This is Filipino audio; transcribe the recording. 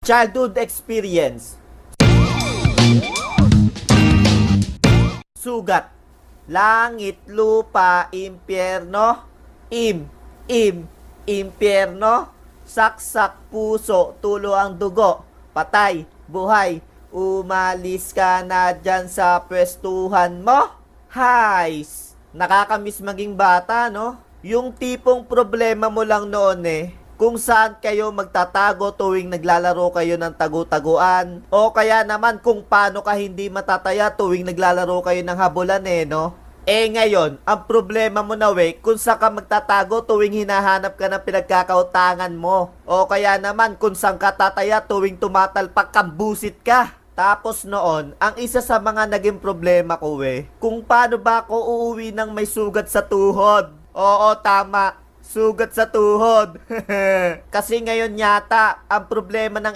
Childhood experience. Sugat. Langit, lupa, impyerno. Impyerno. Saksak, puso, tulo ang dugo. Patay, buhay. Umalis ka na dyan sa pwestuhan mo. Hays. Nakakamiss maging bata, no? Yung tipong problema mo lang noon kung saan kayo magtatago tuwing naglalaro kayo ng tagu-taguan. O kaya naman kung paano ka hindi matataya tuwing naglalaro kayo ng habulan no? Ngayon, ang problema mo na kung saan ka magtatago tuwing hinahanap ka ng pinagkakautangan mo. O kaya naman kung saan ka tataya tuwing tumatalpak kang busit ka. Tapos noon, ang isa sa mga naging problema ko kung paano ba ako uuwi ng may sugat sa tuhod. Oo, tama. Sugat sa tuhod. Kasi ngayon yata, ang problema ng